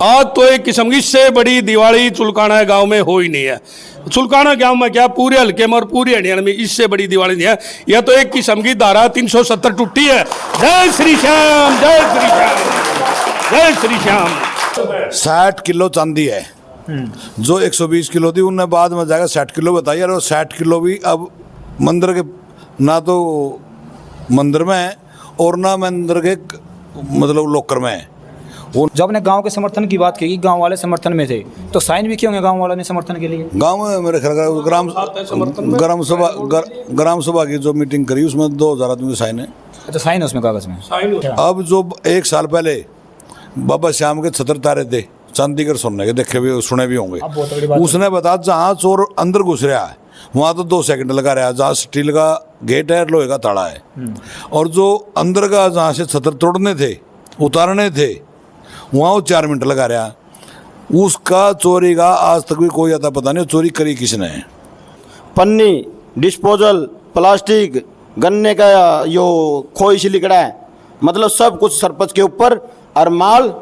आज तो एक किस्म की इससे बड़ी दिवाली चुलकाना गांव में हो ही नहीं है। चुलकाना गांव में क्या पूरे हल्के में और पूरी हरियाणा में इससे बड़ी दिवाली नहीं है। यह तो एक किस्म की धारा 370 टूटी है। जय श्री श्याम, जय श्री श्याम, जय श्री श्याम। 60 किलो चांदी है जो 120 किलो थी, उनने बाद में जाकर 60 किलो बताई। और 60 किलो भी अब मंदिर के ना तो मंदिर में है और ना मंदिर के मतलब लोकर में है। जब आपने गांव के समर्थन की बात की, गांव वाले समर्थन में थे, तो साइन भी किए होंगे गांव वालों ने समर्थन के लिए। गांव में मेरे ख्याल ग्राम सभा की जो मीटिंग करी उसमें 2000 आदमी के साइन है। अच्छा, साइन है उसमें, कागज में साइन। अब जो 1 साल पहले बाबा श्याम के छतर तारे थे चांदी कर सोने के, देखे भी सुने भी होंगे, उसने बताया जहाँ चोर अंदर घुस रहा है वहाँ तो 2 सेकंड लगा रहा है। जहाँ स्टील का गेट है, लोहे का ताला है, और जो अंदर का जहाँ से छतर तोड़ने थे उतारने थे वहाँ वो 4 मिनट लगा रहा। उसका चोरी का आज तक भी कोई आता पता नहीं चोरी करी किसने है। पन्नी, डिस्पोजल, प्लास्टिक, गन्ने का यो खोई सिलिकड़ा है, मतलब सब कुछ सरपंच के ऊपर। और माल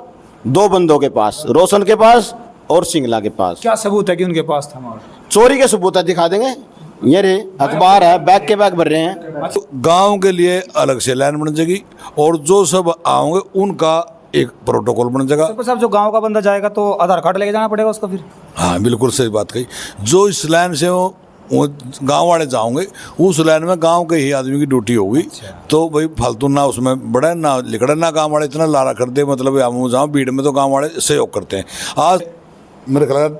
2 बंदों के पास, रोशन के पास और सिंगला के पास। क्या सबूत है कि उनके पास था माल? चोरी के सबूत है, दिखा देंगे। ये रे अखबार है, बैग के बैग भर रहे हैं। गांव के लिए अलग से लाइन बन जाएगी और जो सब आओगे उनका एक प्रोटोकॉल बन जाएगा। तो साहब, जो गांव का बंदा जाएगा तो आधार कार्ड लेके जाना पड़ेगा उसको फिर? हाँ, बिल्कुल सही बात कही। जो इस लाइन से वो गांव वाले जाओगे उस लाइन में गांव के ही आदमी की ड्यूटी होगी। तो भाई फालतू ना उसमें बड़ा ना लिखड़ा ना गांव वाले इतना लारा कर दे, मतलब हम जाओ भीड़ में तो गांव वाले सहयोग करते हैं। आज मेरे ख्याल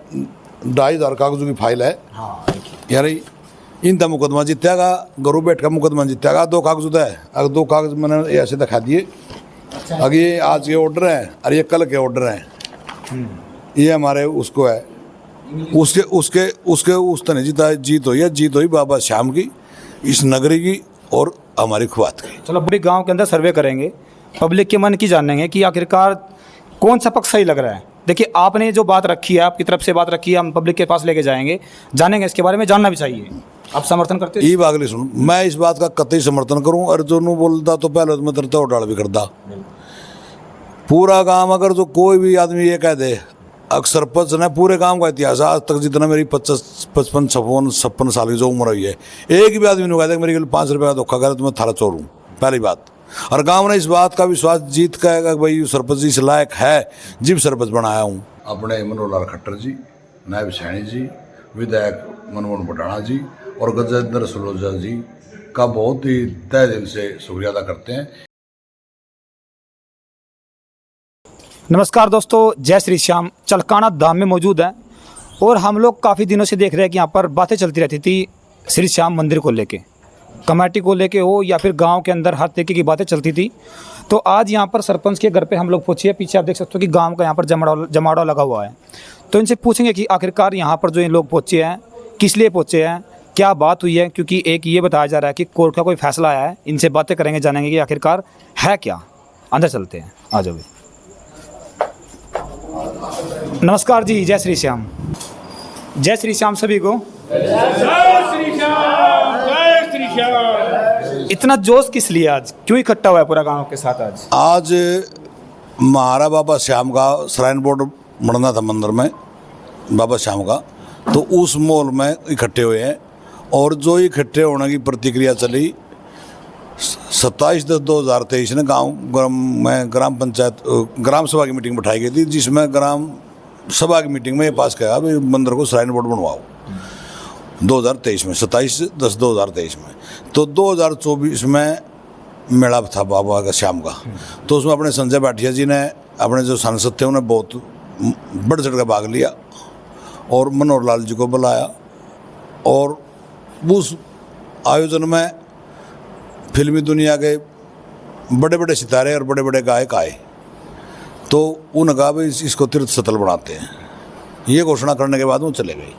2500 कागजों की फाइल है। यार इनका मुकदमा जीतेगा, गरू बैठ का मुकदमा जीतेगा। 2 कागज है, अगर 2 कागज मैंने ऐसे दिखा दिए। अगर ये आज के ऑर्डर हैं और ये कल के ऑर्डर हैं, ये हमारे उसको है उसके उस तरह जीत हुई बाबा श्याम की, इस नगरी की और हमारी खुवात की। चलो, पूरे गांव के अंदर सर्वे करेंगे, पब्लिक के मन की जानेंगे कि आखिरकार कौन सा पक्ष सही लग रहा है। देखिए, आपने जो बात रखी है, आपकी तरफ से बात रखी है, हम पब्लिक के पास लेके जाएंगे, जानेंगे, इसके बारे में जानना भी चाहिए। आप समर्थन करते हैं? ये बागली सुन, मैं इस बात का कतई समर्थन करूं। और जो नू बोलता तो पहले तो मैं तरता डाल भी करता। पूरा गांव अगर जो कोई भी आदमी ये कह दे, अक्सर सरपंच ने पूरे गांव का इतिहास आज तक जितना मेरी 55, 56 साल की जो उम्र हुई है, एक भी आदमी ने कह दे मेरे 5 रुपये का धोखा करे तो मैं थारा चोर हूँ, पहली बात। और गांव ने इस बात का विश्वास जीत का भाई सरपंच जी से लायक है, जिब सरपंच बनाया हूँ। अपने मनोहर लाल खट्टर जी, नायब सैनी जी, विधायक मनमोहन बटाना जी और गजेंद्र सलोजा जी का बहुत ही तहे दिल से शुक्रिया अदा करते हैं। नमस्कार दोस्तों, जय श्री श्याम। चलकाना धाम में मौजूद है और हम लोग काफ़ी दिनों से देख रहे हैं कि यहाँ पर बातें चलती रहती थी श्री श्याम मंदिर को लेके, कमेटी को लेके हो या फिर गांव के अंदर हर तरीके की बातें चलती थी। तो आज यहाँ पर सरपंच के घर पे हम लोग पहुँचे हैं। पीछे आप देख सकते हो कि गांव का यहाँ पर जमावड़ा लगा हुआ है। तो इनसे पूछेंगे कि आखिरकार यहाँ पर जो ये लोग पहुँचे हैं किस लिए पहुँचे हैं, क्या बात हुई है, क्योंकि एक ये बताया जा रहा है कि कोर्ट का कोई फैसला आया है। इनसे बातें करेंगे, जानेंगे कि आखिरकार है क्या। अंदर चलते हैं, आ जाओ। नमस्कार जी, जय श्री श्याम। जय श्री श्याम सभी को। जय श्री श्याम, जय श्री श्याम। इतना जोश किस लिए आज, क्यों इकट्ठा हुआ है पूरा गांव के साथ आज? आज महारा बाबा श्याम का श्राइन बोर्ड बनना था मंदिर में बाबा श्याम का, तो उस मोल में इकट्ठे हुए हैं। और जो इकट्ठे होने की प्रतिक्रिया चली 27/10/2023 ने गांव में ग्राम पंचायत ग्राम सभा की मीटिंग बिठाई गई थी, जिसमें ग्राम सभा की मीटिंग में ये पास किया भाई मंदिर को श्राइन बोर्ड बनवाओ 2023 में, 27/10/2023 में। तो 2024 में मेला था बाबा का श्याम का, तो उसमें अपने संजय भाटिया जी ने, अपने जो सांसद थे उन्हें बहुत बढ़ चढ़ कर भाग लिया और मनोहर लाल जी को बुलाया। और उस आयोजन में फिल्मी दुनिया के बड़े बड़े सितारे और बड़े बड़े गायक आए। तो उन्होंने कहा भाई इसको तीर्थ स्थल बनाते हैं। ये घोषणा करने के बाद वो चले गए।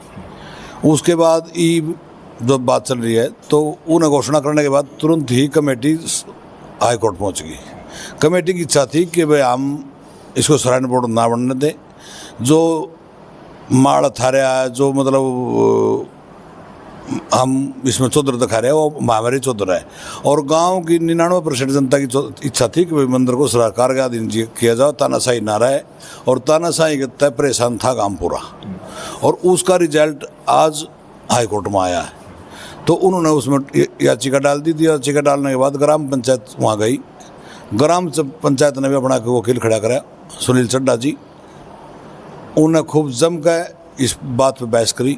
उसके बाद ये जब बात चल रही है तो उन्हें घोषणा करने के बाद तुरंत ही कमेटी हाई कोर्ट पहुँच गई। कमेटी की इच्छा थी कि भाई हम इसको श्राइन बोर्ड ना बनने दें। जो माड़ थारिया है, जो मतलब हम इसमें चौधर दिखा रहे हैं, वो महामारी चौधर है। और गांव की 99% जनता की इच्छा थी कि भाई मंदिर को सरकार के अधीन किया जाओ, तानाशाही ना रहे। और तानाशाही के तय परेशान था गांव पूरा, और उसका रिजल्ट आज हाई कोर्ट में आया है। तो उन्होंने उसमें याचिका डाल दी थी। याचिका डालने के बाद ग्राम पंचायत वहाँ गई। ग्राम पंचायत ने भी अपना वकील खड़ा कराया, सुनील चड्डा जी। उन्हें खूब जम कर इस बात पर बहस करी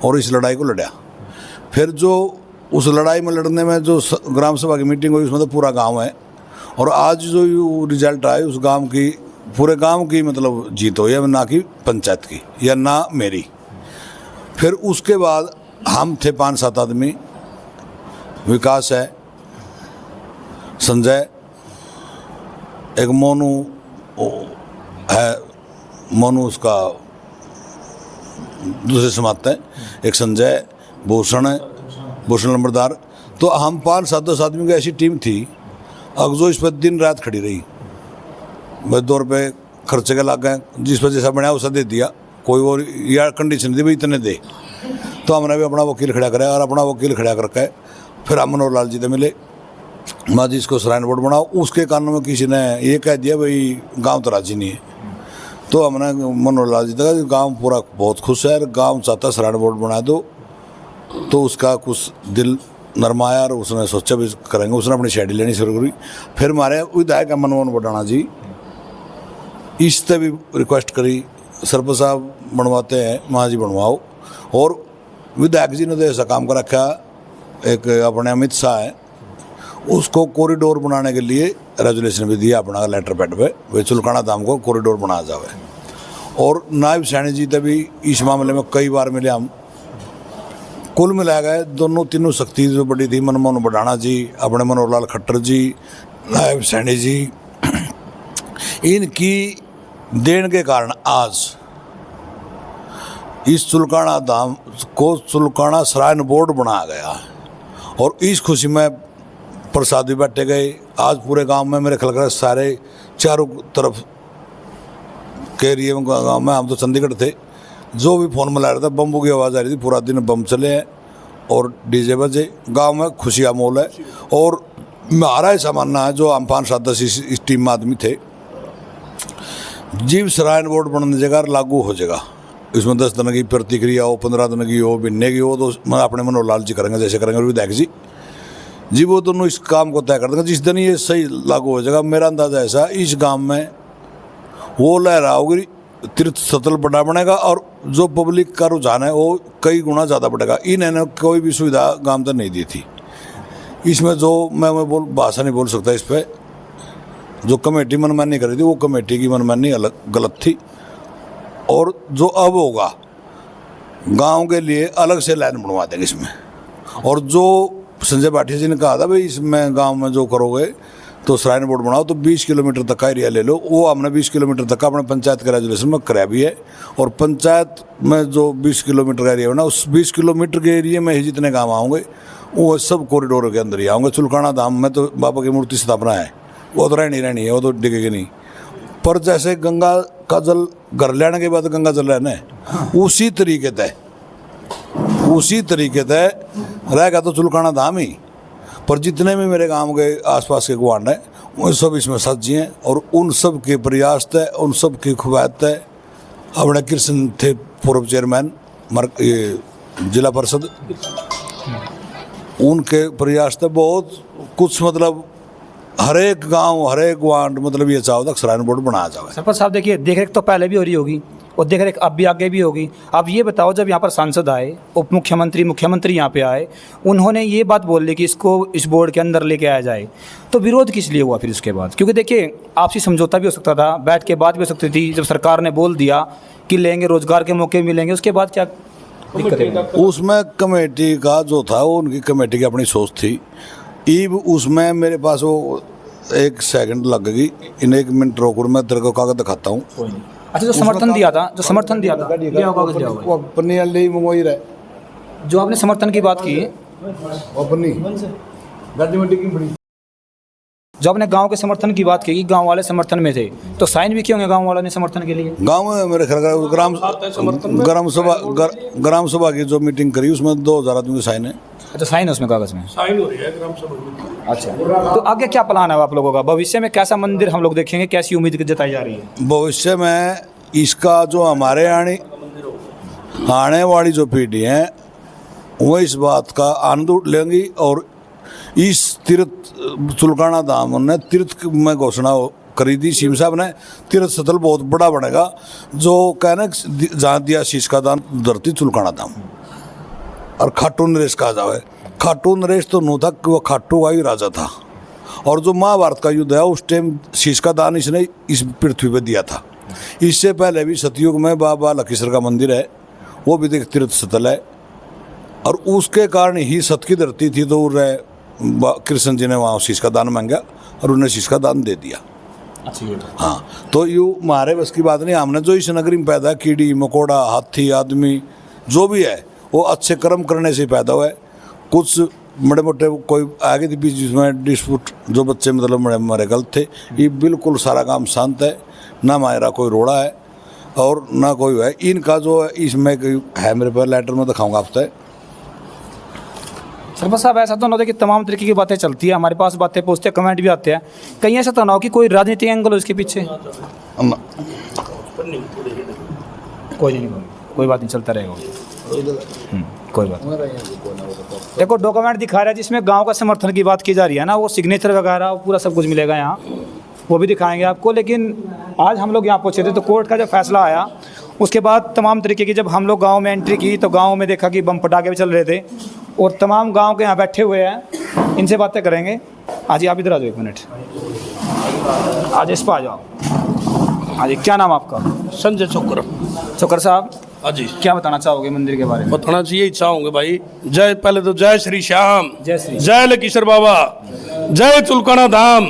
और इस लड़ाई को लड़ा। फिर जो उस लड़ाई में लड़ने में जो ग्राम सभा की मीटिंग हुई, उसमें तो पूरा गांव है। और आज जो रिजल्ट आए, उस गांव की, पूरे गांव की मतलब जीत हुई है, ना कि पंचायत की या ना मेरी। फिर उसके बाद हम थे 5-7 आदमी, विकास है, संजय, एक मोनू है, मोनू उसका दूसरे समाते हैं, एक संजय, भूषण है, भूषण नंबरदार। तो हम 5-7 आदमी की ऐसी टीम थी, अब जो इस पर दिन रात खड़ी रही। भाई 2 रुपये खर्चे के लग गए, जिस पर जैसा बनाया उसे दे दिया, कोई और या कंडीशन दी भाई इतने दे। तो हमने भी अपना वकील खड़ा कराया, और अपना वकील खड़ा करके फिर हम मनोहर लाल जी से मिले। माँ जी इसको श्राइन बोर्ड बनाओ। उसके कान में किसी ने ये कह दिया भाई गाँव तो राजी नहीं है। तो हमने मनोहर लाल जी तक गाँव पूरा बहुत खुश है, गाँव चाहता श्राइन बोर्ड बना दो। तो उसका कुछ दिल नरमाया और उसने सोचा भी करेंगे। उसने अपनी शेडी लेनी शुरू करी। फिर हमारे विधायक मनमोहन बडाना जी, इससे भी रिक्वेस्ट करी, सरपंच साहब बनवाते हैं, माँ जी बनवाओ। और विधायक जी ने तो ऐसा काम कर रखा, एक अपने अमित शाह है, उसको कॉरिडोर बनाने के लिए रेजोल्यूशन भी दिया अपना लेटर पैड पे, वे चुलकाना धाम को कॉरिडोर बना जावे। और नायब सैनी जी तभी इस मामले में कई बार मिले हम। कुल मिला गए दोनों तीनों शक्ति जो बड़ी थी, मनमोहन बडाना जी, अपने मनोहर लाल खट्टर जी, नायब सैनी जी, इनकी देन के कारण आज इस चुलकाना धाम को चुलकाना श्राइन बोर्ड बनाया गया। और इस खुशी में प्रसाद भी बांटे गए। आज पूरे गांव में मेरे ख्याल सारे चारों तरफ के एरिए में, गाँव में, हम तो चंडीगढ़ थे, जो भी फोन मिला रहा था बम्बू की आवाज़ आ रही थी। पूरा दिन बम चले हैं और डीजे बजे। गांव में खुशियाँ मोल है। और हमारा ऐसा मानना है, जो हम 5-7-10 इस टीम में आदमी थे, जीव श्राइन बोर्ड बनने जगह लागू हो जाएगा। इसमें 10 दिन की प्रतिक्रिया हो, 15 दिन की हो, महीने की हो, तो मैं अपने मनोहर लाल जी करेंगे जैसे करेंगे विधायक जी वो दोनों इस काम को तय कर देंगे जिस दिन ये सही लागू हो जाएगा। मेरा अंदाजा ऐसा, इस गांव में वो लहरा होगी, तीर्थ स्थल बड़ा बनेगा, और जो पब्लिक का रुझान है वो कई गुना ज़्यादा बढ़ेगा। इन्होंने कोई भी सुविधा गांव तक नहीं दी थी। इसमें जो मैं भाषा नहीं बोल सकता इस पर, जो कमेटी मनमानी करी थी वो कमेटी की मनमानी अलग गलत थी। और जो अब होगा, गांव के लिए अलग से लाइन बनवा देंगे इसमें। और जो संजय भाटिया जी ने कहा था भाई इसमें गांव में जो करोगे तो श्राइन बोर्ड बनाओ, तो 20 किलोमीटर तक का एरिया ले लो। वो हमने 20 किलोमीटर तक का अपने पंचायत के रेजुलेशन में कराया भी है। और पंचायत में जो 20 किलोमीटर का एरिया है ना, उस 20 किलोमीटर के एरिया में ही जितने गाँव आएंगे वो सब कॉरिडोर के अंदर ही आएंगे। चुलकाना धाम में तो बाबा की मूर्ति स्थापना है, वो तो रहनी है, वो तो डिगेगी नहीं। पर जैसे गंगा का जल घर लेने के बाद गंगा जल रहना है, उसी तरीके तय रहेगा तो चुलकाना धाम ही। पर जितने भी मेरे गांव के आसपास के गुआंढ हैं वो सब इसमें सज्जी हैं। और उन सब के प्रयास थे, उन सब की खुबात थे। अपने कृष्ण थे पूर्व चेयरमैन जिला परिषद, उनके प्रयास थे बहुत कुछ। मतलब हर एक गांव, हर एक वार्ड, मतलब ये चाहो तक श्राइन बोर्ड बनाया जाए। सरपंच साहब देखिए, देख रेख तो पहले भी हो रही होगी और देख रेख अब भी आगे भी होगी। अब ये बताओ, जब यहाँ पर सांसद आए, उप मुख्यमंत्री, मुख्यमंत्री यहाँ पे आए, उन्होंने ये बात बोल ली कि इसको इस बोर्ड के अंदर लेके आया जाए, तो विरोध किस लिए हुआ फिर उसके बाद? क्योंकि देखिए आपसी समझौता भी हो सकता था, बैठ के बात भी हो सकती थी। जब सरकार ने बोल दिया कि लेंगे, रोजगार के मौके मिलेंगे, उसके बाद क्या दिक्कत है? उसमें कमेटी का जो था वो उनकी कमेटी की अपनी सोच थी। ईब उसमें मेरे पास वो 1 सेकंड लग गई। इन 1 मिनट रोक, मैं तेरे को कागज दिखाता हूँ। अच्छा, जो समर्थन दिया था, जो आपने समर्थन की बात की, जो आपने गांव के समर्थन की बात की कि गांव वाले समर्थन में थे, तो साइन भी किए होंगे गांव वालों ने समर्थन के लिए? गांव में मेरे ख्याल ग्राम सभा की जो मीटिंग करी उसमें 2000 आदमी के साइन है। अच्छा, साइन है उसमें कागज में? साइन हो रही है ग्राम सभा में। अच्छा, तो आगे क्या प्लान है आप लोगों का? भविष्य में कैसा मंदिर हम लोग देखेंगे, कैसी उम्मीद जताई जा रही है? भविष्य में इसका जो हमारे आने वाली जो पीढ़ी है वो इस बात का आनंद लेंगी और इस तीर्थ चुलकाना धाम ने तीर्थ में घोषणा करी थी सीएम साहब ने। तीर्थ स्थल बहुत बड़ा बनेगा, जो कहना जहाँ दिया शीश का दान धरती चुलकाना धाम। और खाटू नरेश कहा जावे, खाटू नरेश तो नो था कि वह खाटू का ही राजा था, और जो महाभारत का युद्ध है उस टाइम शीश का दान इसने इस पृथ्वी पे दिया था। इससे पहले भी सतयुग में बाबा लखीसर का मंदिर है, वो भी एक तीर्थ स्थल है, और उसके कारण ही सत की धरती थी तो कृष्ण जी ने वहाँ शीश का दान मांगा और उन्हें शीश का दान दे दिया। अच्छा, ये हाँ, तो यूँ हमारे बस की बात नहीं। हमने जो इस नगरी में पैदा, कीड़ी मकोड़ा हाथी आदमी जो भी है वो अच्छे कर्म करने से पैदा हुआ है। कुछ बड़े मोटे कोई आगे थी बीच में डिस्प्यूट, जो बच्चे मतलब हमारे गलत थे। ये बिल्कुल सारा काम शांत है, ना हमारा कोई रोड़ा है और ना कोई है। इनका जो है इसमें है मेरे पास लेटर में दिखाऊंगा आपसे। सरपंच साहब, ऐसा तो ना हो कि तमाम तरीके की बातें चलती है, हमारे पास बातें पूछते हैं, कमेंट भी आते हैं, कहीं ऐसा तो ना हो कि कोई राजनीतिक एंगल हो इसके पीछे? कोई नहीं, कोई बात नहीं, चलता रहेगा। कोई बात नहीं। देखो डॉक्यूमेंट दिखा रहा है जिसमें गांव का समर्थन की बात की जा रही है ना, वो सिग्नेचर वगैरह पूरा सब कुछ मिलेगा यहाँ, वो भी दिखाएंगे आपको। लेकिन आज हम लोग यहाँ पहुँचे थे तो कोर्ट का जब फैसला आया उसके बाद तमाम तरीके की, जब हम लोग गांव में एंट्री की तो गांव में देखा कि बम पटाखे भी चल रहे थे और तमाम गांव के यहाँ बैठे हुए हैं, इनसे बातें करेंगे। आज आप इधर आ जाओ, 1 मिनट, आज इस पर आ जाओ। आज क्या नाम आपका? संजय चोकर। चोकर साहब, हाँ जी, क्या बताना चाहोगे मंदिर के बारे में? बताना चाहिए ही चाहूँगे भाई। जय, पहले तो जय श्री श्याम, जय श्री, जय लकीसर बाबा, जय चुलकाना धाम,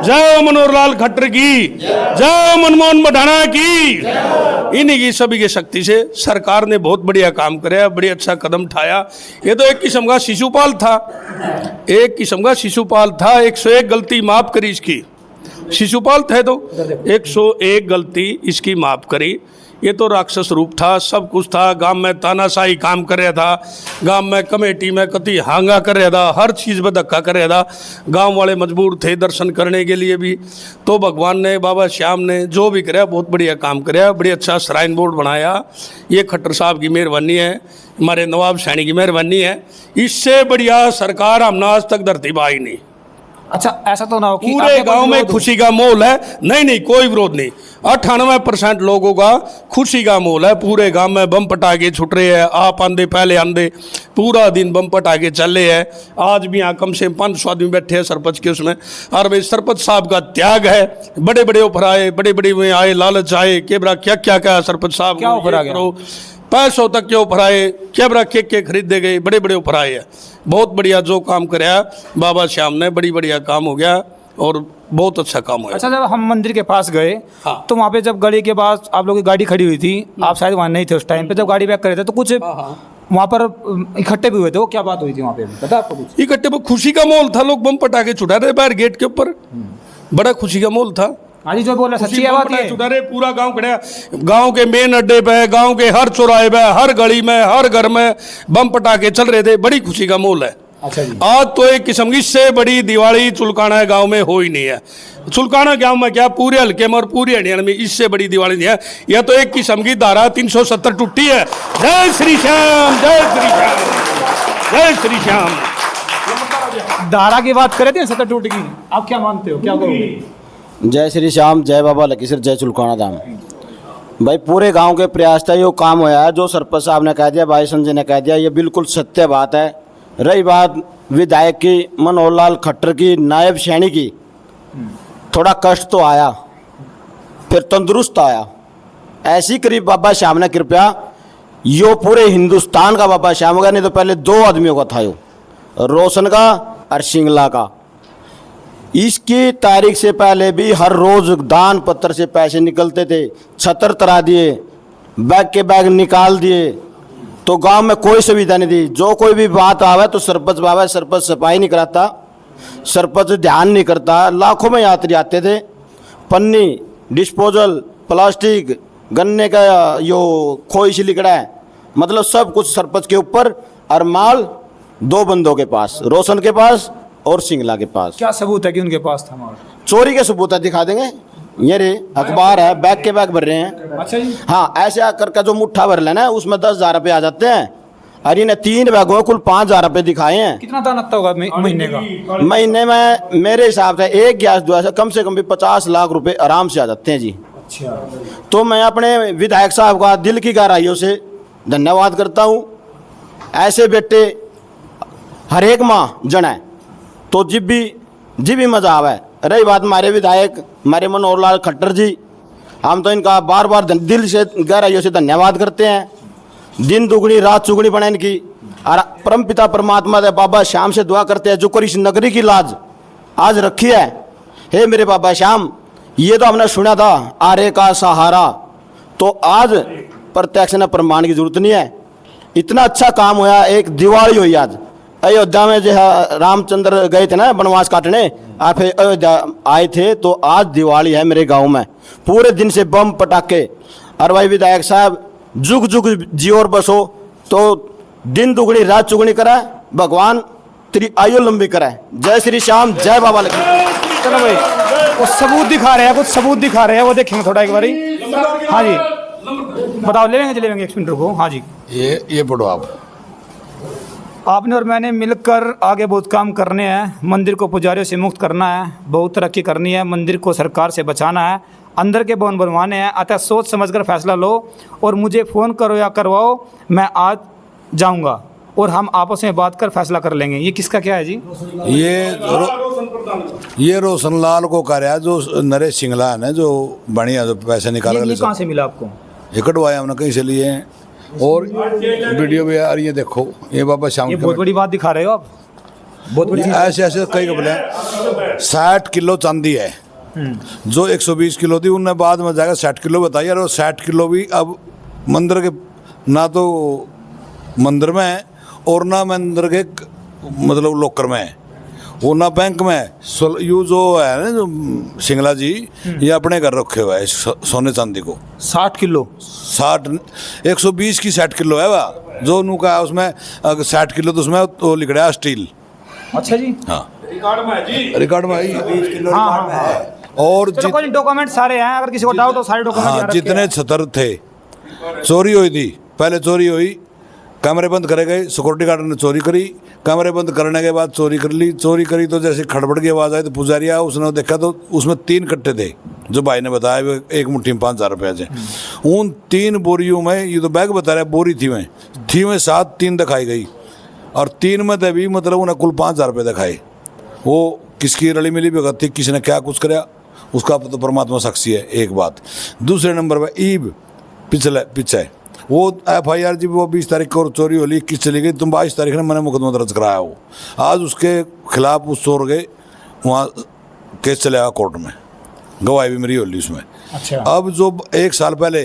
जय मनोहर लाल खट्टर की, जय मनमोहन मढाना की। इन्हीं की सभी की शक्ति से सरकार ने बहुत बढ़िया काम कराया, बड़ी अच्छा कदम उठाया। ये तो एक किस्म का शिशुपाल था, एक किस्म का शिशुपाल था। 101 गलती माफ करी इसकी, शिशुपाल थे तो 101 गलती इसकी माफ करी। ये तो राक्षस रूप था, सब कुछ था। गांव में तानाशाही काम कर रहा था, गांव में कमेटी में कति हांगा कर रहा था, हर चीज़ में धक्का कर रहा था। गांव वाले मजबूर थे दर्शन करने के लिए भी। तो भगवान ने, बाबा श्याम ने जो भी कराया बहुत बढ़िया काम कराया, बड़ी अच्छा श्राइन बोर्ड बनाया। ये खट्टर साहब की मेहरबानी है, हमारे नवाब सैनी की मेहरबानी है। इससे बढ़िया सरकार हमने आज तक धरती पाई नहीं। अच्छा, ऐसा तो ना हो कि पूरे गांव में खुशी का माहौल है। नहीं, कोई विरोध नहीं। 98% लोगों का खुशी का माहौल है। पूरे गांव में बम पटाखे छुट रहे हैं, आप आंधे पहले आंधे, पूरा दिन बम पटाखे चल रहे हैं। आज भी यहाँ कम से कम 500 आदमी बैठे हैं सरपंच के उसमें। और भाई सरपंच साहब का त्याग है, बड़े बड़े ऑफर आए, बड़े बड़े में आए, लालच आए, केबरा क्या क्या क्या सरपंच साहब क्या ऑफर आ गया? 500 तक के ऑफर आए, कैमरा के खरीदे गए, बड़े बड़े ऑफर आए हैं। बहुत बढ़िया जो काम कराया बाबा श्याम ने, बड़ी बढ़िया काम हो गया और बहुत अच्छा काम हुआ। अच्छा, जब हम मंदिर के पास गए हाँ। तो वहाँ पे जब गली के पास आप लोगों की गाड़ी खड़ी हुई थी, आप शायद वहाँ नहीं थे उस टाइम पे, जब गाड़ी बैक कर रहे थे तो कुछ वहाँ पर इकट्ठे भी हुए थे, वो क्या बात हुई थी वहाँ पे, पता आपको कुछ? इकट्ठे पर खुशी का माहौल था, लोग बम पटाखे छुटा रहे बाहर गेट के ऊपर, बड़ा खुशी का माहौल था। हाँ जी, जो बोल रहे सच्ची है बात ये? छुटा रहे, पूरा गांव खड़ा है, गांव के मेन अड्डे पे, गांव के हर चौराहे पे, हर गली में, हर घर में बम पटाखे चल रहे थे, बड़ी खुशी का माहौल है। अच्छा जी। आज तो एक किस्म की इससे बड़ी दिवाली चुलकाना गांव में हो ही नहीं है। चुलकाना गांव में क्या, पूरे हल्के में और पूरी हरियाणा में इससे बड़ी दिवाली नहीं है। यह तो एक किस्म की धारा 370 टूटी है। जय श्री श्याम, जय श्री श्याम, जय श्री श्याम। धारा की बात करे थे 70 टूट की, आप क्या मानते हो, क्या कहोगे? जय श्री श्याम, जय बाबा लकीसर, जय चुलकाना धाम। भाई पूरे गांव के प्रयास था ये काम होया है। जो सरपंच साहब ने कह दिया, भाई संजय ने कह दिया, ये बिल्कुल सत्य बात है। रही बात विधायक की, मनोहर लाल खट्टर की, नायब सैनी की, थोड़ा कष्ट तो आया, फिर तंदुरुस्त आया। ऐसी करीब बाबा श्याम ने कृपया, यो पूरे हिंदुस्तान का बाबा श्याम होगा। नहीं तो पहले 2 आदमियों का था, यो रोशन का और सिंगला का। इसकी तारीख से पहले भी हर रोज दान पत्र से पैसे निकलते थे, छतर तरा दिए, बैग के बैग निकाल दिए। तो गांव में कोई सुविधा नहीं थी। जो कोई भी बात आवे तो सरपंच बाबा, सरपंच सफाई नहीं कराता, सरपंच ध्यान नहीं करता। लाखों में यात्री आते थे, पन्नी, डिस्पोजल, प्लास्टिक, गन्ने का यो खोई छिलिकड़ा है, मतलब सब कुछ सरपंच के ऊपर, और माल दो बंदों के पास, रोशन के पास और सिंगला के पास। क्या सबूत है कि उनके पास था माल? चोरी के सबूत है, दिखा देंगे। ये रे अखबार है, बैग के बैग भर रहे हैं। अच्छा जी। हाँ, ऐसे आकर का जो मुट्ठा भर लेना है उसमें 10,000 रुपये आ जाते हैं, और इन्हें 3 बैगों में कुल 5,000 रुपये दिखाए हैं। कितना दान आता होगा महीने का? महीने में मेरे हिसाब से एक गैस जो है कम से कम भी 50 लाख रुपए आराम से आ जाते हैं जी। अच्छा। तो मैं अपने विधायक साहब का दिल की गहराइयों से धन्यवाद करता हूँ। ऐसे बेटे हर एक माँ जने तो जिब भी मजा आवे। रही बात हमारे विधायक हमारे मनोहर लाल खट्टर जी, हम तो इनका बार बार दिल से गहराइयों से धन्यवाद करते हैं। दिन दुगनी रात चुगनी बने इनकी, और परम पिता परमात्मा दे बाबा श्याम से दुआ करते हैं जो कर इस नगरी की लाज आज रखी है। हे मेरे बाबा श्याम, ये तो हमने सुना था आरे का सहारा, तो आज प्रत्यक्ष न प्रमाण की जरूरत नहीं है। इतना अच्छा काम हुआ, एक दिवाली हुई आज अयोध्या में, जो है रामचंद्र गए थे ना वनवास काटने, और फिर अयोध्या आए थे, तो आज दिवाली है मेरे गांव में। पूरे दिन से बम पटाखे, और भाई विधायक साहब जुग जुग जियो और बसो, तो दिन दुगनी रात चुगनी करा, भगवान तेरी आयु लंबी करा। जय श्री श्याम, जय बाबा लक्ष्मी। चलो भाई, वो सबूत दिखा रहे हैं, कुछ सबूत दिखा रहे हैं, वो देखेंगे थोड़ा एक बारी। हाँ जी, बताओ। ले लेंगे 1 मिनट रुको। हाँ जी, ये पढ़ो आप। आपने और मैंने मिलकर आगे बहुत काम करने हैं। मंदिर को पुजारियों से मुक्त करना है, बहुत तरक्की करनी है, मंदिर को सरकार से बचाना है, अंदर के भवन बनवाने हैं। अतः सोच समझकर फैसला लो और मुझे फ़ोन करो या करवाओ, मैं आज जाऊंगा और हम आपस में बात कर फैसला कर लेंगे। ये किसका क्या है जी? ये रोशन लाल को कार्य है, जो नरेश सिंगला है ना, जो बढ़िया जो पैसे निकाल ये कहाँ से मिला आपको? ये कटवाया हमने कहीं से लिए हैं, और वीडियो भी है। और ये देखो, ये बाबा श्याम ये बहुत बड़ी बात दिखा रहे हो आप, बहुत बड़ी। ऐसे ऐसे कई कपड़े हैं। 60 किलो चांदी है, जो 120 किलो थी उनने बाद में जाकर 60 किलो बताई, और 60 किलो भी अब मंदिर के ना तो मंदिर में है और ना मंदिर के मतलब लॉकर में है, वो ना बैंक में है। यू जो है ना जो सिंगला जी, ये अपने घर रखे हुए है सोने चांदी को। 60 किलो? 120 की 60 किलो है वह, जो नू का है उसमें 60 किलो, तो उसमें तो लिख रहा है स्टील। अच्छा जी। हाँ, रिकॉर्ड में है जी, रिकॉर्ड में है। हाँ। और कोई डॉक्यूमेंट सारे हैं, अगर किसी को डाउट हो सारे डॉक्यूमेंट। हाँ, जितने छतर थे, चोरी हुई थी, पहले चोरी हुई, कैमरे बंद करे गए, सिक्योरिटी गार्ड ने चोरी करी, कैमरे बंद करने के बाद चोरी कर ली। चोरी करी तो जैसे खड़बड़ की आवाज़ आई तो पुजारी आया, उसने देखा तो उसमें 3 कट्टे थे, जो भाई ने बताया, एक मुट्ठी में 5,000 रुपये थे। उन 3 बोरियों में, ये तो बैग बता रहा है, बोरी थी में 7 3 दिखाई गई, और 3 में तभी मतलब उन्हें कुल 5,000 रुपये दिखाए। वो किसकी रली मिली भगत थी, किसी ने क्या कुछ कराया, उसका तो परमात्मा साक्षी है, एक बात। दूसरे नंबर पर ईब पीछे वो FIR जी, वो 20 तारीख को चोरी होली, 21 चली गई, तुम 22 तारीख ने मैंने मुकदमा दर्ज कराया। वो आज उसके खिलाफ उस चोर गए, वहाँ केस चलेगा कोर्ट में, गवाही भी मेरी होली उसमें। अच्छा। अब जो 1 साल पहले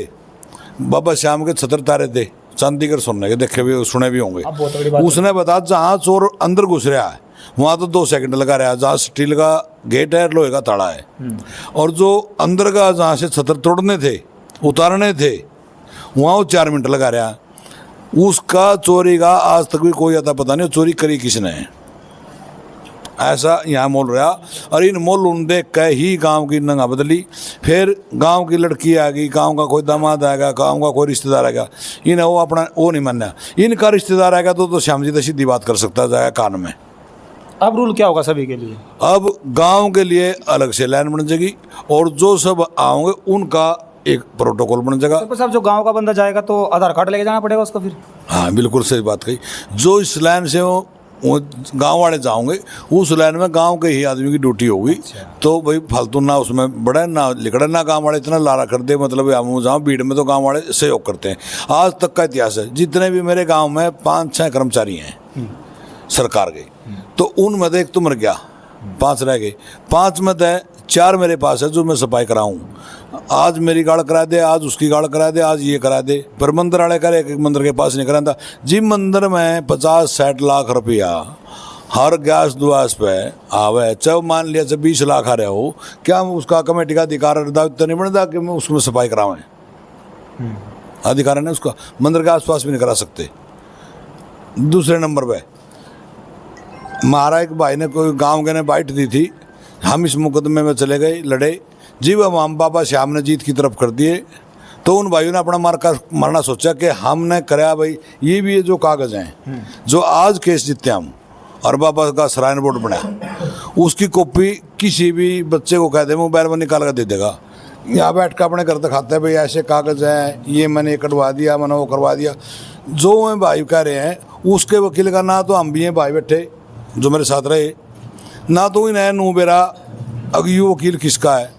बाबा श्याम के 76 तारे थे चांदी कर सुनने के, देखे भी सुने भी होंगे, उसने बताया जहाँ चोर अंदर घुस रहा है वहाँ तो 2 सेकंड लगा रहा है, जहाँ स्टील का गेट है, लोहे का ताला है, और जो अंदर का जहाँ से छतर तोड़ने थे, उतारने थे, वहाँ वो 4 मिनट लगा रहा। उसका चोरी का आज तक भी कोई अता पता नहीं चोरी करी किसने है, ऐसा यहाँ मोल रहा। और इन मोल उन देख के ही गांव की नंगा बदली, फिर गांव की लड़की आ गई, गांव का कोई दामाद आएगा, गांव का कोई रिश्तेदार आएगा, इन्हें वो अपना वो नहीं मानना। इनका रिश्तेदार आएगा तो श्याम जी तो सीधी बात कर सकता जाएगा कान में। अब रूल क्या होगा सभी के लिए? अब गांव के लिए अलग से लाइन बन जाएगी, और जो सब आओगे उनका एक प्रोटोकॉल बन जाएगा। तो साहब, जो गांव का बंदा जाएगा तो आधार कार्ड लेके जाना पड़ेगा उसको फिर? हाँ, बिल्कुल सही बात कही। जो इस लाइन से वो गांव वाले जाओगे, उस लाइन में गांव के ही आदमी की ड्यूटी होगी। तो भाई फालतू ना उसमें बड़ा ना लिखड़ा, ना गांव वाले इतना लारा कर दे, मतलब हम जाओ भीड़ में तो गांव वाले सहयोग करते हैं। आज तक का इतिहास है, जितने भी मेरे गाँव में 5-6 कर्मचारी हैं सरकार के, तो उनमें से 1 तो मर गया, 5 रह गए। 5 में से 4 मेरे पास है जो मैं सफाई कराऊं। आज मेरी गाड़ करा दे, आज उसकी गाड़ करा दे, आज ये करा दे, पर मंदिर वाले करे, एक मंदिर के पास नहीं कराता। जिस मंदिर में 50-60 लाख रुपया हर गैस दुआस पे आवे, चाहे मान लिया चाहे 20 लाख आ रहा हो, क्या उसका कमेटी का अधिकार दायित्व नहीं बनता कि मैं उसमें सफाई करावें? अधिकार है ना उसका, मंदिर के आसपास भी नहीं करा सकते। दूसरे नंबर पे हमारा एक भाई ने कोई गांव के ने बाइट दी थी, हम इस मुकदमे में चले गए, लड़े जी, वह हम बाबा श्याम ने जीत की तरफ कर दिए। तो उन भाइयों ने अपना मारना सोचा कि हमने कराया भाई, ये भी ये जो कागज़ हैं जो आज केस जीते हम और बाबा का श्राइन बोर्ड बना, उसकी कॉपी किसी भी बच्चे को कह दे मोबाइल में निकाल कर दे देगा, यहाँ बैठ कर अपने घर दिखाते हैं भाई ऐसे कागज़ हैं, ये मैंने कटवा दिया, मैंने वो करवा दिया। जो मैं भाई कह रहे हैं उसके वकील का ना तो हम भी हैं भाई बैठे जो मेरे साथ रहे, ना तो इन्हें नू मेरा अगयू वकील किसका है,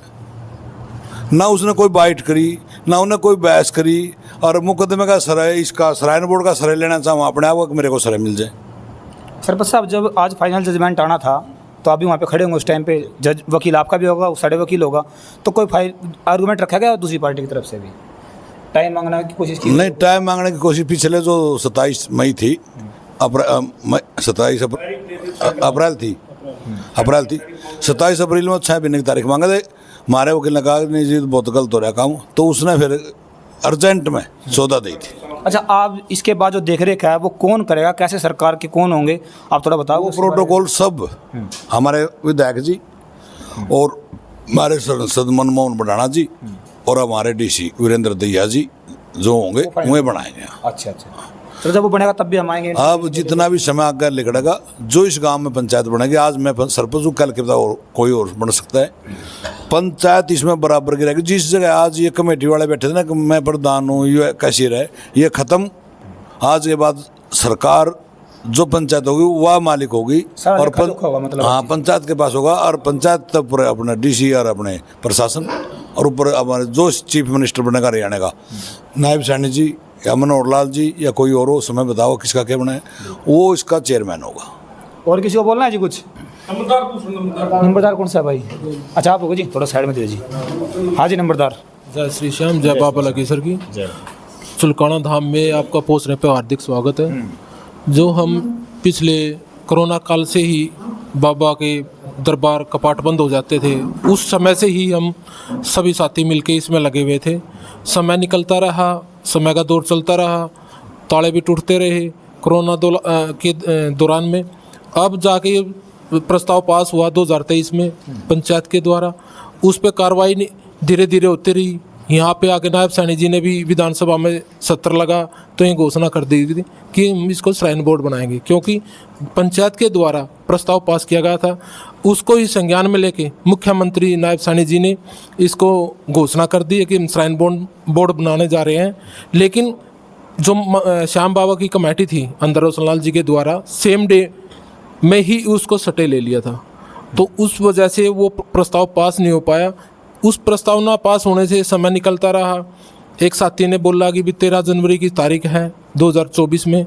ना उसने कोई बाइट करी, ना उन्हें कोई बहस करी। और मुकदमे का सराय, इसका श्राइन बोर्ड का सराय लेना चाहूँ अपने आप को, मेरे को सराय मिल जाए। सरपंच साहब, जब आज फाइनल जजमेंट आना था तो आप भी वहाँ पे खड़े होंगे उस टाइम पे, जज वकील आपका भी होगा, साढ़े वकील होगा, तो कोई आर्गूमेंट रखा गया दूसरी पार्टी की तरफ से भी? टाइम मांगने की कोशिश की? नहीं, टाइम मांगने की कोशिश पिछले जो 27 मई थी, 27 अप्रैल थी, 27 अप्रैल में 6 महीने की तारीख मांगे थे। हमारे वकील ने कहा नहीं जी बहुत गलत हो रहा काम, तो उसने फिर अर्जेंट में 14 दी थी। अच्छा, आप इसके बाद जो देख रेख है वो कौन करेगा, कैसे सरकार के कौन होंगे, आप थोड़ा बताओ। वो प्रोटोकॉल सब हमारे विधायक जी और हमारे सांसद मनमोहन बढ़ाना जी और हमारे डीसी वीरेंद्र दैया जी जो होंगे वह बनाएंगे। अच्छा, तो जब वो बनेगा तब भी हम आएंगे। अब जितना भी समय आगे निकलेगा, जो इस गांव में पंचायत बनेगी, आज मैं सरपंच हूँ, कल के बाद और कोई और बन सकता है, पंचायत इसमें बराबर की रहेगी। जिस जगह आज ये कमेटी वाले बैठे थे ना कि मैं प्रधान हूँ, ये कैसी रहे, ये खत्म। आज के बाद सरकार जो पंचायत होगी वह मालिक होगी और मतलब हाँ पंचायत के पास होगा, और पंचायत तब पूरे अपने डीसी और अपने प्रशासन, और ऊपर हमारे जो चीफ मिनिस्टर बनेगा हरियाणा का, नायब सैनी जी या मनोहर लाल जी या कोई और हो, समय बताओ किसका क्या बना है, वो इसका चेयरमैन होगा। और किसी को बोलना है जी कुछ? नंबरदार कौन सा है भाई? अच्छा आप होगा जी, थोड़ा साइड में दे जी। हाँ जी नंबरदार। जय श्री श्याम, जय बाबा लकेसर की। चुलकाना धाम में आपका पहुंचने पे हार्दिक स्वागत है। जो हम पिछले कोरोना काल से ही बाबा के दरबार कपाट बंद हो जाते थे, उस समय से ही हम सभी साथी मिलके इसमें लगे हुए थे। समय निकलता रहा, समय का दौर चलता रहा, ताले भी टूटते रहे कोरोना के दौरान में। अब जाके प्रस्ताव पास हुआ 2023 में पंचायत के द्वारा, उस पर कार्रवाई धीरे धीरे होती रही। यहाँ पे आके नायब सैनी जी ने भी विधानसभा में सत्र लगा तो ये घोषणा कर दी थी कि हम इसको श्राइन बोर्ड बनाएंगे, क्योंकि पंचायत के द्वारा प्रस्ताव पास किया गया था। उसको ही संज्ञान में लेके मुख्यमंत्री नायब सैनी जी ने इसको घोषणा कर दी है कि हम श्राइन बोर्ड बनाने जा रहे हैं। लेकिन जो श्याम बाबा की कमेटी थी अंदर रोशन लाल जी के द्वारा, सेम डे में ही उसको सटे ले लिया था, तो उस वजह से वो प्रस्ताव पास नहीं हो पाया। उस प्रस्ताव ना पास होने से समय निकलता रहा। एक साथी ने बोला कि भी 13 जनवरी की तारीख है 2024 में।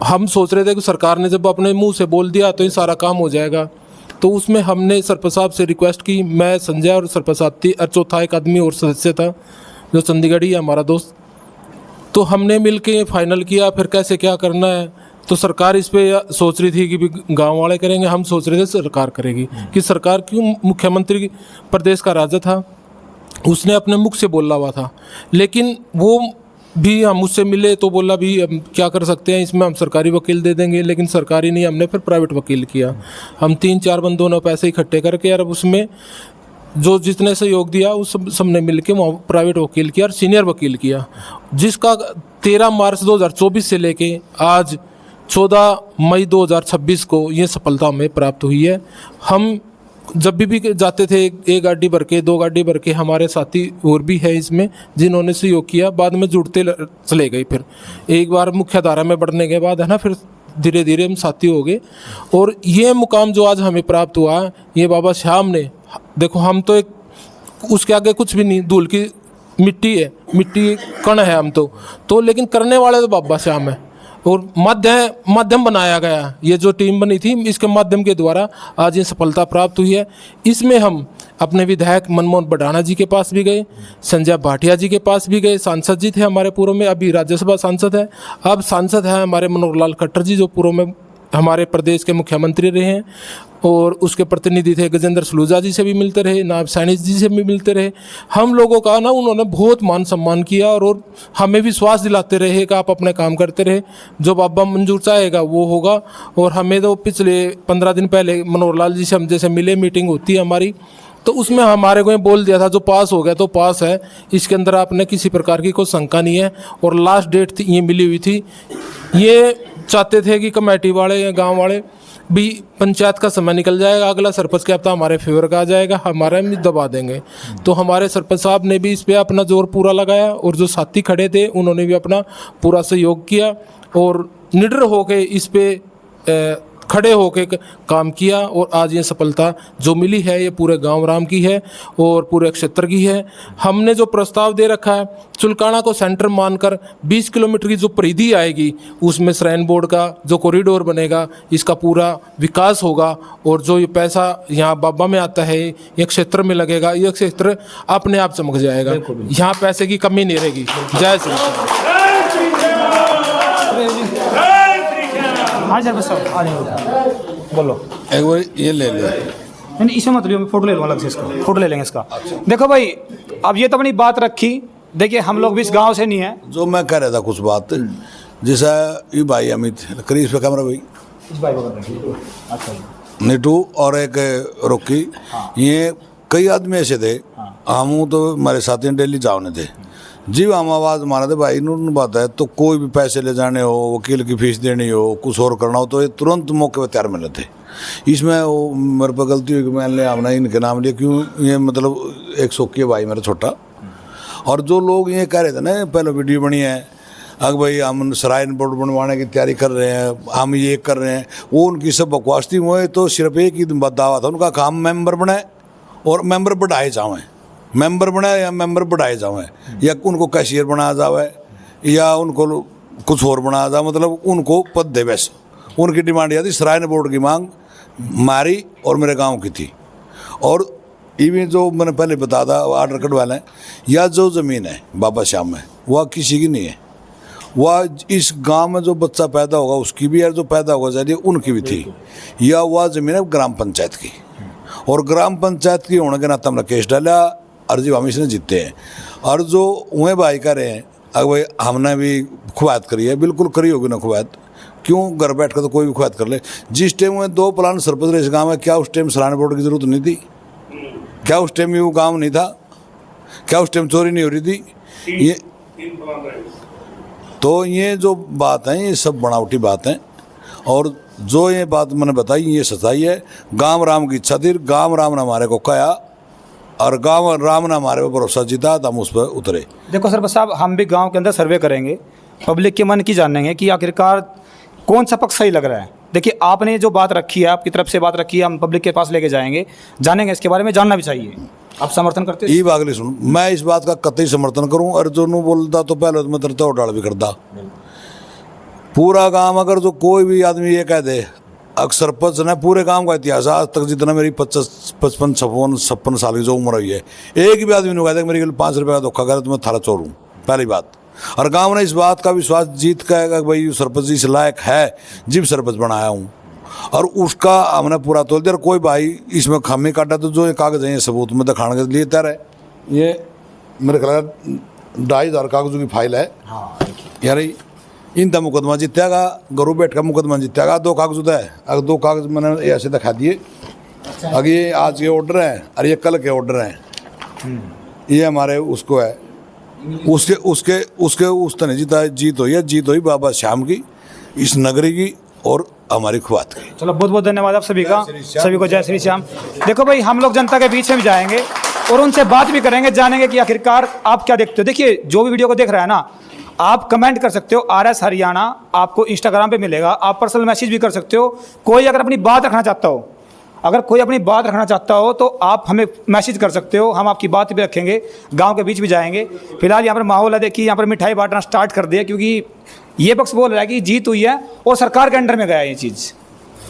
हम सोच रहे थे कि सरकार ने जब अपने मुंह से बोल दिया तो ये सारा काम हो जाएगा, तो उसमें हमने सरपंच साहब से रिक्वेस्ट की, मैं संजय और सरपंच साहब थी और चौथा एक आदमी और सदस्य था जो चंडीगढ़ी है हमारा दोस्त। तो हमने मिल के फाइनल किया फिर कैसे क्या करना है। तो सरकार इस पे सोच रही थी कि भी गाँव वाले करेंगे, हम सोच रहे थे सरकार करेगी। कि सरकार क्यों, मुख्यमंत्री प्रदेश का राजा था, उसने अपने मुख से बोला हुआ था। लेकिन वो भी हम उससे मिले तो बोला भी हम क्या कर सकते हैं, इसमें हम सरकारी वकील दे देंगे। लेकिन सरकारी नहीं, हमने फिर प्राइवेट वकील किया। हम 3-4 बंदों ने पैसे इकट्ठे करके और उसमें जो जितने सहयोग दिया उस सब ने मिल के वहाँ प्राइवेट वकील किया और सीनियर वकील किया, जिसका 13 मार्च 2024 से लेके आज 14 मई 2026 को ये सफलता हमें प्राप्त हुई है। हम जब भी जाते थे, एक गाड़ी भर के, 2 गाड़ी भर के, हमारे साथी और भी है इसमें जिन्होंने सहयोग किया, बाद में जुड़ते चले गए। फिर एक बार मुख्य धारा में बढ़ने के बाद है ना, फिर धीरे धीरे हम साथी हो गए। और ये मुकाम जो आज हमें प्राप्त हुआ, ये बाबा श्याम ने, देखो हम तो एक उसके आगे कुछ भी नहीं, धूल की मिट्टी है, मिट्टी कण है हम तो लेकिन करने वाले तो बाबा श्याम है। और माध्यम बनाया गया, ये जो टीम बनी थी इसके माध्यम के द्वारा आज ये सफलता प्राप्त हुई है। इसमें हम अपने विधायक मनमोहन बढ़ाना जी के पास भी गए, संजय भाटिया जी के पास भी गए, सांसद जी थे हमारे पूर्व में, अभी राज्यसभा सांसद है। अब सांसद है हमारे मनोहर लाल खट्टर जी जो पूर्व में हमारे प्रदेश के मुख्यमंत्री रहे हैं और उसके प्रतिनिधि थे गजेंद्र सलूजा जी से भी मिलते रहे, नायब सैनिक जी से भी मिलते रहे। हम लोगों का ना उन्होंने बहुत मान सम्मान किया और हमें विश्वास दिलाते रहे कि आप अपने काम करते रहे, जो बाबा मंजूर चाहेगा वो होगा। और हमें तो पिछले 15 दिन पहले मनोहर लाल जी से हम जैसे मिले, मीटिंग होती है हमारी, तो उसमें हमारे को ये बोल दिया था जो पास हो गया तो पास है, इसके अंदर आपने किसी प्रकार की कोई शंका नहीं है। और लास्ट डेट थी ये मिली हुई थी। ये चाहते थे कि कमेटी वाले या गांव वाले भी पंचायत का समय निकल जाएगा, अगला सरपंच क्या हफ्ता हमारे फेवर का आ जाएगा, हमारा भी दबा देंगे। तो हमारे सरपंच साहब ने भी इस पर अपना जोर पूरा लगाया और जो साथी खड़े थे उन्होंने भी अपना पूरा सहयोग किया और निडर होकर इस पे खड़े होके काम किया। और आज ये सफलता जो मिली है ये पूरे गांव राम की है और पूरे क्षेत्र की है। हमने जो प्रस्ताव दे रखा है, चुलकाना को सेंटर मानकर 20 किलोमीटर की जो परिधि आएगी उसमें श्राइन बोर्ड का जो कॉरिडोर बनेगा, इसका पूरा विकास होगा। और जो ये पैसा यहाँ बाबा में आता है ये क्षेत्र में लगेगा, ये क्षेत्र अपने आप चमक जाएगा, यहाँ पैसे की कमी नहीं रहेगी। जय श्री राम। हाँ सर बस आ जाएंगे, बोलो। एक बार ये ले ले। नहीं इसमें मत लियो, मैं फोटो ले लूँगा अलग से इसका, फोटो ले लेंगे इसका। देखो भाई अब ये तो अपनी बात रखी, देखिए हम लोग भी इस गांव से नहीं है। जो मैं कह रहा था कुछ बात, जैसा ये भाई अमित करीब इस पे कैमरा भाई, इस भाई को कर रखिए। अच्छा नीटू और एक रोकी, ये कई आदमी ऐसे थे, हम तो हमारे साथी डेली जाने थे जी, हम आवाज़ मारा थे भाई इन्होंने बात है तो कोई भी पैसे ले जाने हो, वकील की फीस देनी हो, कुछ और करना हो तो ये तुरंत मौके पर तैयार मिले थे। इसमें वो मेरे पर गलती हुई कि मैंने हमने इनके नाम लिया, क्यों ये मतलब एक शौकीय भाई मेरा छोटा। और जो लोग ये कह रहे थे ना पहले वीडियो बनी है, अगर भाई हम श्राइन बोर्ड बनवाने की तैयारी कर रहे हैं, हम ये कर रहे हैं, वो उनकी सब बकवास थी। वो तो सिर्फ एक ही दावा था उनका, काम मेंबर बनाए और मेंबर बढ़ाए जाएँ, मेंबर बनाए या मेंबर बढ़ाए जाए, या उनको कैशियर बनाया जाए या उनको कुछ और बनाया जाए, मतलब उनको पद दे। वैसे उनकी डिमांड यह थी, श्राइन बोर्ड की मांग हमारी और मेरे गांव की थी। और इवन जो मैंने पहले बताया था ऑर्डर कटवा लें, या जो ज़मीन है बाबा श्याम में वह किसी की नहीं है, वह इस गांव में जो बच्चा पैदा होगा उसकी भी है, जो पैदा होगा चाहिए उनकी भी थी, या वह ज़मीन है ग्राम पंचायत की। और ग्राम पंचायत की होने के नाते हमने केस डाला, अर्जी हम इसने जीते हैं। और जो उन्हें भाई कर रहे हैं, अगर भाई हमने भी खुवात करी है, बिल्कुल करी होगी ना खुवात, क्यों घर बैठ कर तो कोई भी खुवात कर ले। जिस टाइम में 2 प्लान सरपंच इस गाँव में, क्या उस टाइम श्राइन बोर्ड की जरूरत नहीं थी? क्या उस टाइम में वो गाँव नहीं था? क्या उस टाइम चोरी नहीं हो रही थी? ये तो ये जो बात है ये सब बनावटी बात है। और जो ये बात मैंने बताई ये सच्चाई है। गाँव राम की इच्छा थी, गाँव राम ने हमारे को कहा और गाँव राम ने हमारे पर भरोसा जीता तो हम उस पर उतरे। देखो सरपंच साहब, हम भी गांव के अंदर सर्वे करेंगे, पब्लिक के मन की जानेंगे कि आखिरकार कौन सा पक्ष सही लग रहा है। देखिए आपने जो बात रखी है, आपकी तरफ से बात रखी है, हम पब्लिक के पास लेके जाएंगे, जानेंगे, इसके बारे में जानना भी चाहिए। आप समर्थन करते हो? ये बागली सुन, मैं इस बात का कतई समर्थन करूं। और जो नू बोलता तो पहले तो मैं तरता और डाल भी करता। पूरा गांव अगर जो कोई भी आदमी ये कह दे, अक्सर सरपंच ने पूरे गांव का इतिहास आज तक जितना मेरी 55 साल की जो उम्र हुई है, एक भी आदमी ने कहा था मेरे 5 रुपये का धोखा करे तो मैं थारा चोर हूँ, पहली बात। और गांव ने इस बात का विश्वास जीत का भाई सरपंच जी से लायक है, जिब सरपंच बनाया हूँ, और उसका हमने पूरा तोड़ दिया। और कोई भाई इसमें खामी काटा तो जो ये कागज है ये सबूत में दिखाने के लिए तैयार है। ये मेरे ख्याल 2,500 कागजों की फाइल है। यार इन दा मुकदमा जीतेगा, गरू बैठ का मुकदमा जीतेगा। 2 कागज है, अगर 2 कागज मैंने ऐसे दिखा दिए। अगर ये आज के ऑर्डर हैं और ये कल के ऑर्डर हैं, ये हमारे उसको है, उसके उस तरह जीता जीत हुई बाबा श्याम की, इस नगरी की और हमारी खुवात की। चलो बहुत बहुत धन्यवाद आप सभी का, सभी को जय श्री श्याम। देखो भाई हम लोग जनता के बीच में भी जाएंगे और उनसे बात भी करेंगे, जानेंगे कि आखिरकार आप क्या देखते हो। देखिए जो भी वीडियो को देख रहा है ना, आप कमेंट कर सकते हो, RS हरियाणा आपको इंस्टाग्राम पे मिलेगा, आप पर्सनल मैसेज भी कर सकते हो। कोई अगर अपनी बात रखना चाहता हो, तो आप हमें मैसेज कर सकते हो, हम आपकी बात भी रखेंगे, गांव के बीच भी जाएंगे। फिलहाल यहाँ पर माहौल है, देखिए यहाँ पर मिठाई बांटना स्टार्ट कर दिया, क्योंकि ये पक्ष बोल रहा है कि जीत हुई है और सरकार के अंडर में गया ये चीज़।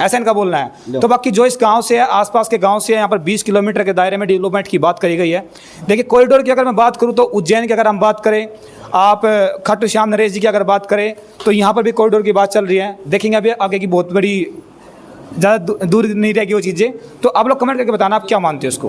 ऐसा इनका बोलना है। तो बाकी जो इस गांव से है, आसपास के गांव से है, यहाँ पर 20 किलोमीटर के दायरे में डेवलपमेंट की बात करी गई है। देखिए कॉरिडोर की अगर मैं बात करूँ तो उज्जैन की अगर हम बात करें, आप खाटू श्याम नरेश जी की अगर बात करें तो यहाँ पर भी कॉरिडोर की बात चल रही है। देखेंगे अभी आगे की बहुत बड़ी ज़्यादा दूर नहीं रहेगी वो चीज़ें। तो आप लोग कमेंट करके बताना आप क्या मानते हो उसको।